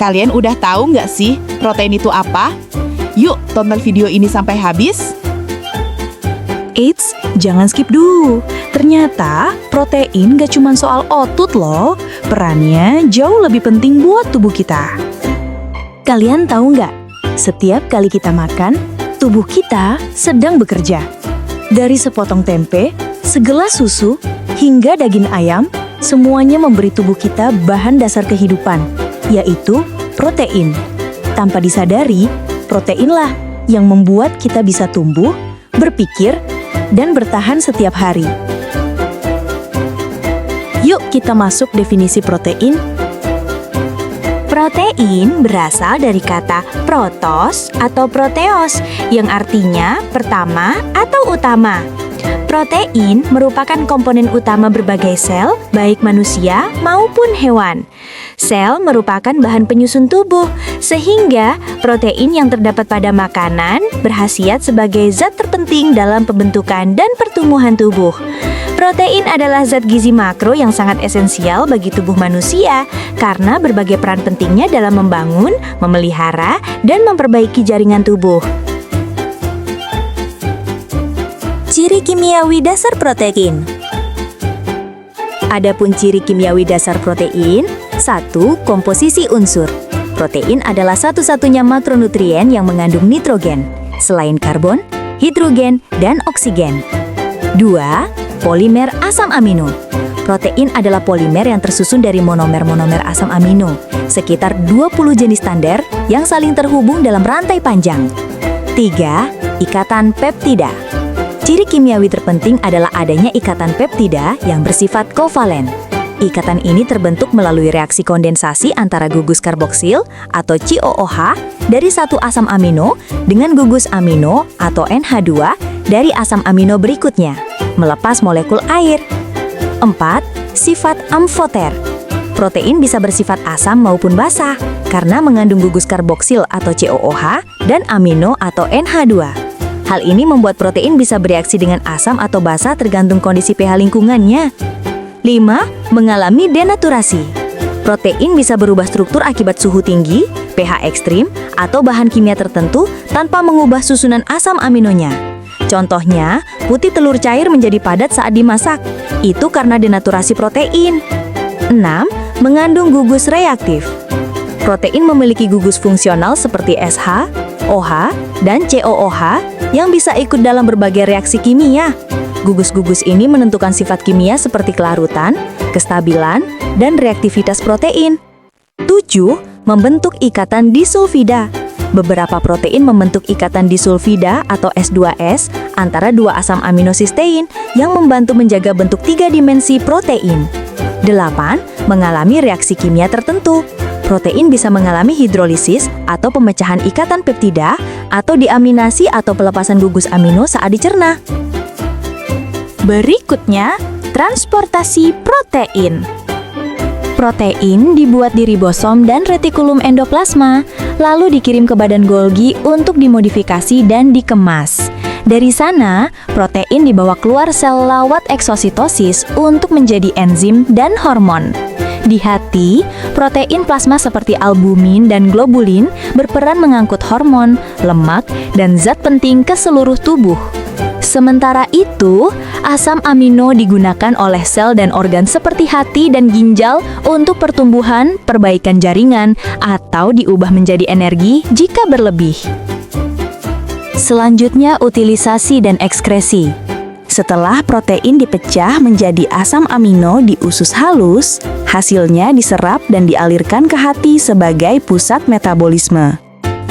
Kalian udah tahu nggak sih protein itu apa? Yuk tonton video ini sampai habis. Eits, jangan skip dulu. Ternyata protein gak cuma soal otot loh. Perannya jauh lebih penting buat tubuh kita. Kalian tahu nggak? Setiap kali kita makan, tubuh kita sedang bekerja. Dari sepotong tempe, segelas susu, hingga daging ayam, semuanya memberi tubuh kita bahan dasar kehidupan, yaitu protein. Tanpa disadari, proteinlah yang membuat kita bisa tumbuh, berpikir, dan bertahan setiap hari. Yuk kita masuk definisi protein. Protein berasal dari kata protos atau proteos yang artinya pertama atau utama. Protein merupakan komponen utama berbagai sel, baik manusia maupun hewan. Sel merupakan bahan penyusun tubuh, sehingga protein yang terdapat pada makanan berkhasiat sebagai zat terpenting dalam pembentukan dan pertumbuhan tubuh. Protein adalah zat gizi makro yang sangat esensial bagi tubuh manusia karena berbagai peran pentingnya dalam membangun, memelihara, dan memperbaiki jaringan tubuh. Ciri kimiawi dasar protein. Adapun ciri kimiawi dasar protein, 1. Komposisi unsur. Protein adalah satu-satunya makronutrien yang mengandung nitrogen, selain karbon, hidrogen, dan oksigen. 2. Polimer asam amino. Protein adalah polimer yang tersusun dari monomer-monomer asam amino, sekitar 20 jenis standar yang saling terhubung dalam rantai panjang. 3. Ikatan peptida. Ciri kimiawi terpenting adalah adanya ikatan peptida yang bersifat kovalen. Ikatan ini terbentuk melalui reaksi kondensasi antara gugus karboksil atau COOH dari satu asam amino dengan gugus amino atau NH2 dari asam amino berikutnya, melepas molekul air. 4. Sifat amfoter. Protein bisa bersifat asam maupun basa karena mengandung gugus karboksil atau COOH dan amino atau NH2. Hal ini membuat protein bisa bereaksi dengan asam atau basa tergantung kondisi pH lingkungannya. 5. Mengalami denaturasi. Protein bisa berubah struktur akibat suhu tinggi, pH ekstrim, atau bahan kimia tertentu tanpa mengubah susunan asam aminonya. Contohnya, putih telur cair menjadi padat saat dimasak. Itu karena denaturasi protein. 6. Mengandung gugus reaktif. Protein memiliki gugus fungsional seperti SH, OH, dan COOH yang bisa ikut dalam berbagai reaksi kimia. Gugus-gugus ini menentukan sifat kimia seperti kelarutan, kestabilan, dan reaktivitas protein. 7. Membentuk ikatan disulfida. Beberapa protein membentuk ikatan disulfida atau S2S antara dua asam amino sistein yang membantu menjaga bentuk 3 dimensi protein. 8. Mengalami reaksi kimia tertentu. Protein bisa mengalami hidrolisis atau pemecahan ikatan peptida atau diaminasi atau pelepasan gugus amino saat dicerna. Berikutnya, transportasi protein. Protein dibuat di ribosom dan retikulum endoplasma, lalu dikirim ke badan Golgi untuk dimodifikasi dan dikemas. Dari sana, protein dibawa keluar sel lawat eksositosis untuk menjadi enzim dan hormon. Di hati, protein plasma seperti albumin dan globulin berperan mengangkut hormon, lemak, dan zat penting ke seluruh tubuh. Sementara itu, asam amino digunakan oleh sel dan organ seperti hati dan ginjal untuk pertumbuhan, perbaikan jaringan, atau diubah menjadi energi jika berlebih. Selanjutnya, utilisasi dan ekskresi. Setelah protein dipecah menjadi asam amino di usus halus, hasilnya diserap dan dialirkan ke hati sebagai pusat metabolisme.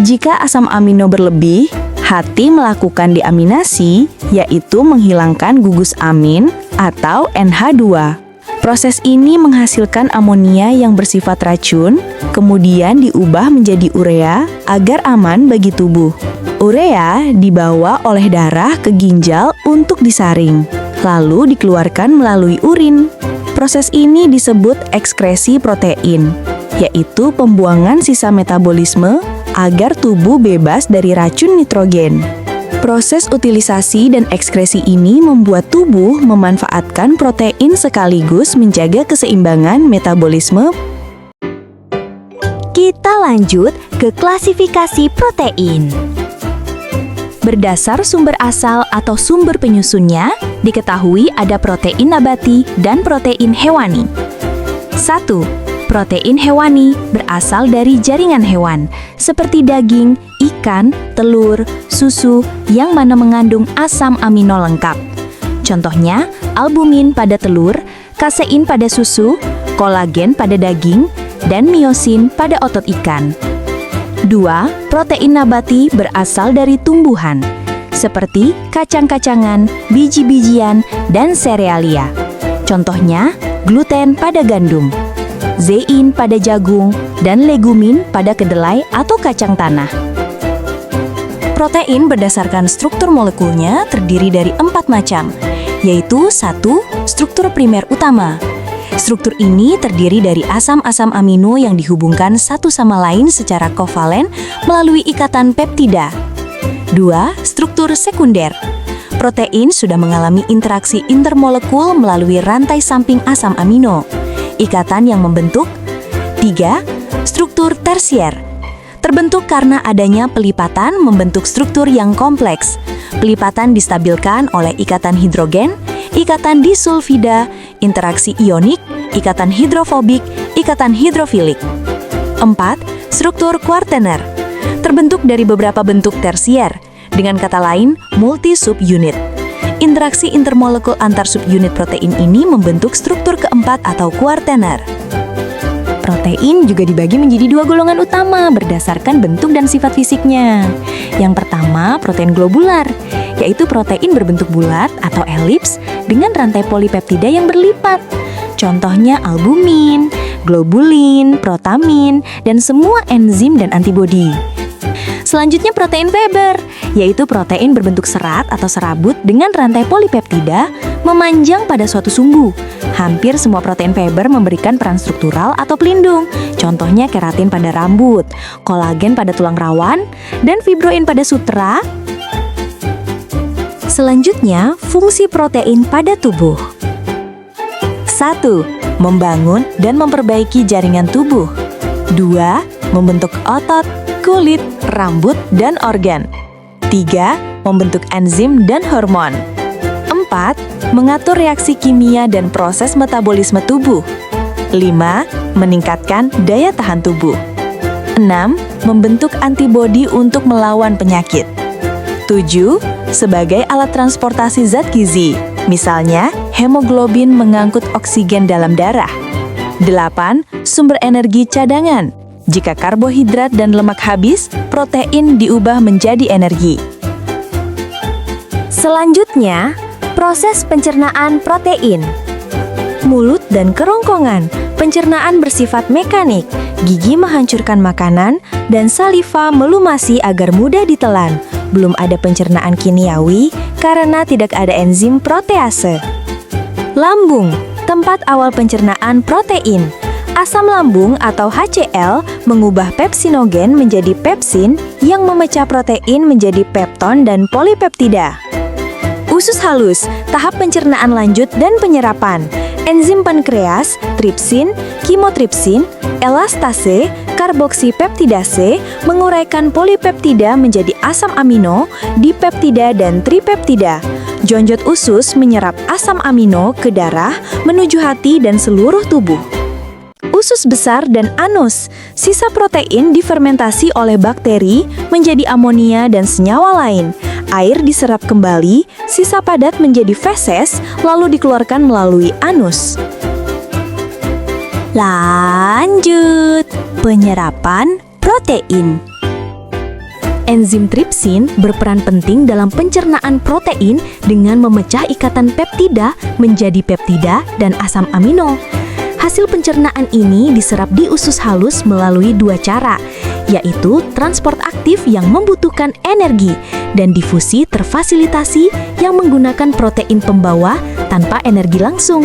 Jika asam amino berlebih, hati melakukan deaminasi, yaitu menghilangkan gugus amin atau NH2. Proses ini menghasilkan amonia yang bersifat racun, kemudian diubah menjadi urea agar aman bagi tubuh. Urea dibawa oleh darah ke ginjal untuk disaring, lalu dikeluarkan melalui urin. Proses ini disebut ekskresi protein, yaitu pembuangan sisa metabolisme agar tubuh bebas dari racun nitrogen. Proses utilisasi dan ekskresi ini membuat tubuh memanfaatkan protein sekaligus menjaga keseimbangan metabolisme. Kita lanjut ke klasifikasi protein. Berdasar sumber asal atau sumber penyusunnya, diketahui ada protein nabati dan protein hewani. 1. Protein hewani berasal dari jaringan hewan, seperti daging, ikan, telur, susu, yang mana mengandung asam amino lengkap. Contohnya, albumin pada telur, kasein pada susu, kolagen pada daging, dan miosin pada otot ikan. 2. Protein nabati berasal dari tumbuhan, seperti kacang-kacangan, biji-bijian, dan serealia. Contohnya, gluten pada gandum, zein pada jagung, dan legumin pada kedelai atau kacang tanah. Protein berdasarkan struktur molekulnya terdiri dari 4 macam, yaitu 1. Struktur primer utama. Struktur ini terdiri dari asam-asam amino yang dihubungkan satu sama lain secara kovalen melalui ikatan peptida. 2. Struktur sekunder. Protein sudah mengalami interaksi intermolekul melalui rantai samping asam amino, ikatan yang membentuk. 3. Struktur tersier. Terbentuk karena adanya pelipatan membentuk struktur yang kompleks. Pelipatan distabilkan oleh ikatan hidrogen, ikatan disulfida, interaksi ionik, ikatan hidrofobik, ikatan hidrofilik. 4. Struktur kuartener. Terbentuk dari beberapa bentuk tersier, dengan kata lain, multi-subunit. Interaksi intermolekul antar subunit protein ini membentuk struktur keempat atau kuartener. Protein juga dibagi menjadi 2 golongan utama berdasarkan bentuk dan sifat fisiknya. Yang pertama, protein globular, yaitu protein berbentuk bulat atau elips dengan rantai polipeptida yang berlipat. Contohnya albumin, globulin, protamin, dan semua enzim dan antibodi. Selanjutnya protein Weber, yaitu protein berbentuk serat atau serabut dengan rantai polipeptida memanjang pada suatu sumbu. Hampir semua protein Weber memberikan peran struktural atau pelindung. Contohnya keratin pada rambut, kolagen pada tulang rawan, dan fibroin pada sutra. Selanjutnya, fungsi protein pada tubuh. 1. Membangun dan memperbaiki jaringan tubuh. 2. Membentuk otot, kulit, rambut, dan organ. 3. Membentuk enzim dan hormon. 4. Mengatur reaksi kimia dan proses metabolisme tubuh. 5. Meningkatkan daya tahan tubuh. 6. Membentuk antibodi untuk melawan penyakit. 7. Sebagai alat transportasi zat gizi, misalnya hemoglobin mengangkut oksigen dalam darah. 8. Sumber energi cadangan. Jika karbohidrat dan lemak habis, protein diubah menjadi energi. Selanjutnya, proses pencernaan protein. Mulut dan kerongkongan. Pencernaan bersifat mekanik. Gigi menghancurkan makanan dan saliva melumasi agar mudah ditelan. Belum ada pencernaan kimiawi karena tidak ada enzim protease. Lambung, tempat awal pencernaan protein. Asam lambung atau HCl mengubah pepsinogen menjadi pepsin yang memecah protein menjadi pepton dan polipeptida. Usus halus, tahap pencernaan lanjut dan penyerapan. Enzim pankreas, tripsin, kimotripsin, elastase, karboksipeptidase menguraikan polipeptida menjadi asam amino, dipeptida dan tripeptida. Jonjot usus menyerap asam amino ke darah menuju hati dan seluruh tubuh. Usus besar dan anus, sisa protein difermentasi oleh bakteri menjadi amonia dan senyawa lain. Air diserap kembali, sisa padat menjadi feses, lalu dikeluarkan melalui anus. Lanjut, penyerapan protein. Enzim tripsin berperan penting dalam pencernaan protein dengan memecah ikatan peptida menjadi peptida dan asam amino. Hasil pencernaan ini diserap di usus halus melalui 2 cara, yaitu transport aktif yang membutuhkan energi dan difusi terfasilitasi yang menggunakan protein pembawa tanpa energi langsung.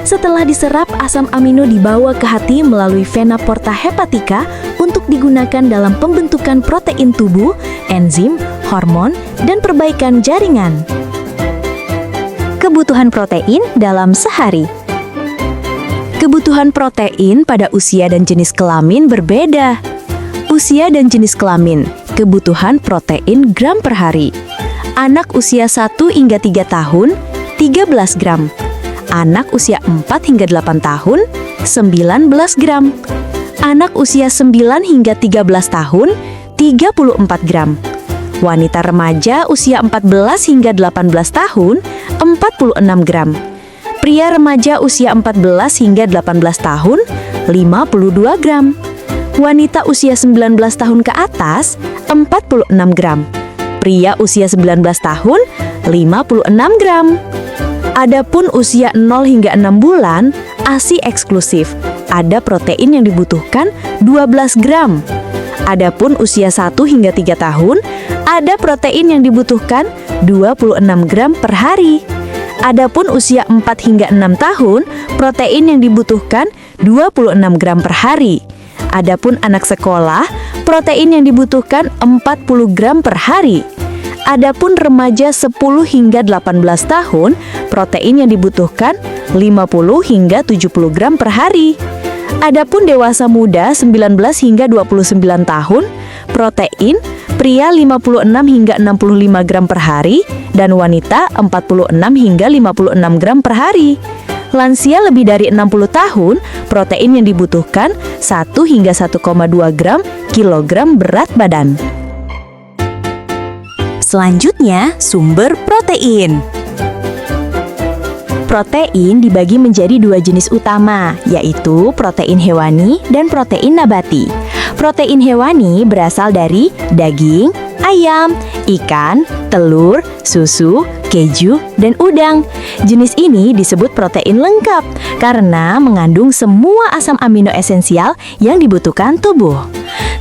Setelah diserap, asam amino dibawa ke hati melalui vena porta hepatica untuk digunakan dalam pembentukan protein tubuh, enzim, hormon, dan perbaikan jaringan. Kebutuhan protein dalam sehari. Kebutuhan protein pada usia dan jenis kelamin berbeda. Usia dan jenis kelamin, kebutuhan protein gram per hari. Anak usia 1 hingga 3 tahun, 13 gram. Anak usia 4 hingga 8 tahun, 19 gram. Anak usia 9 hingga 13 tahun, 34 gram. Wanita remaja usia 14 hingga 18 tahun, 46 gram. Pria remaja usia 14 hingga 18 tahun, 52 gram. Wanita usia 19 tahun ke atas, 46 gram. Pria usia 19 tahun, 56 gram. Adapun usia 0 hingga 6 bulan, ASI eksklusif. Ada protein yang dibutuhkan 12 gram. Adapun usia 1 hingga 3 tahun, ada protein yang dibutuhkan 26 gram per hari. Adapun usia 4 hingga 6 tahun, protein yang dibutuhkan 26 gram per hari. Adapun anak sekolah, protein yang dibutuhkan 40 gram per hari. Adapun remaja 10 hingga 18 tahun, protein yang dibutuhkan 50 hingga 70 gram per hari. Adapun dewasa muda 19 hingga 29 tahun, protein pria 56 hingga 65 gram per hari dan wanita 46 hingga 56 gram per hari. Lansia lebih dari 60 tahun, protein yang dibutuhkan 1 hingga 1,2 gram kilogram berat badan. Selanjutnya, sumber protein. Protein dibagi menjadi 2 jenis utama, yaitu protein hewani dan protein nabati. Protein hewani berasal dari daging, ayam, ikan, telur, susu, keju, dan udang. Jenis ini disebut protein lengkap karena mengandung semua asam amino esensial yang dibutuhkan tubuh.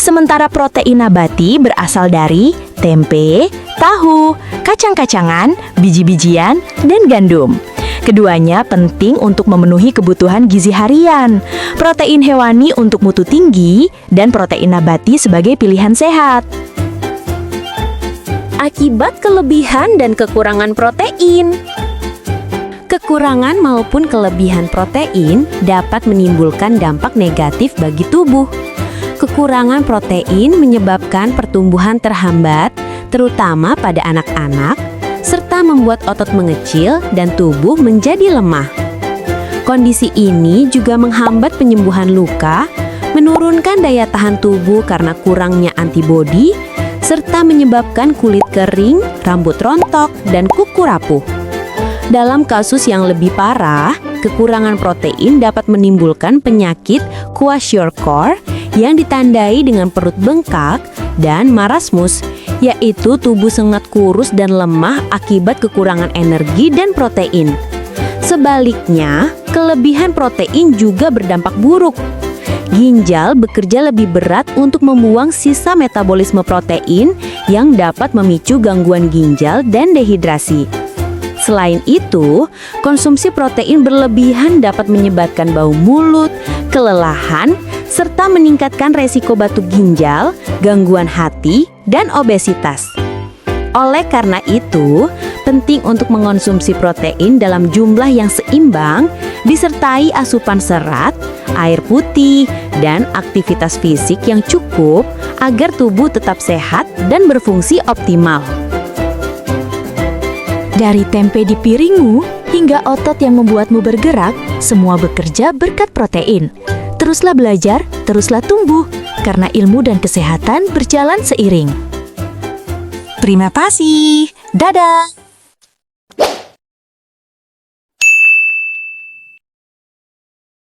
Sementara protein nabati berasal dari tempe, tahu, kacang-kacangan, biji-bijian, dan gandum. Keduanya penting untuk memenuhi kebutuhan gizi harian. Protein hewani untuk mutu tinggi dan protein nabati sebagai pilihan sehat. Akibat kelebihan dan kekurangan protein. Kekurangan maupun kelebihan protein dapat menimbulkan dampak negatif bagi tubuh. Kekurangan protein menyebabkan pertumbuhan terhambat, terutama pada anak-anak, serta membuat otot mengecil dan tubuh menjadi lemah. Kondisi ini juga menghambat penyembuhan luka, menurunkan daya tahan tubuh karena kurangnya antibodi, serta menyebabkan kulit kering, rambut rontok, dan kuku rapuh. Dalam kasus yang lebih parah, kekurangan protein dapat menimbulkan penyakit kwashiorkor yang ditandai dengan perut bengkak dan marasmus, yaitu tubuh sangat kurus dan lemah akibat kekurangan energi dan protein. Sebaliknya, kelebihan protein juga berdampak buruk. Ginjal bekerja lebih berat untuk membuang sisa metabolisme protein yang dapat memicu gangguan ginjal dan dehidrasi. Selain itu, konsumsi protein berlebihan dapat menyebabkan bau mulut, kelelahan, serta meningkatkan resiko batuk ginjal, gangguan hati, dan obesitas. Oleh karena itu, penting untuk mengonsumsi protein dalam jumlah yang seimbang, disertai asupan serat, air putih, dan aktivitas fisik yang cukup agar tubuh tetap sehat dan berfungsi optimal. Dari tempe di piringmu hingga otot yang membuatmu bergerak, semua bekerja berkat protein. Teruslah belajar, teruslah tumbuh, karena ilmu dan kesehatan berjalan seiring. Terima kasih. Dadah.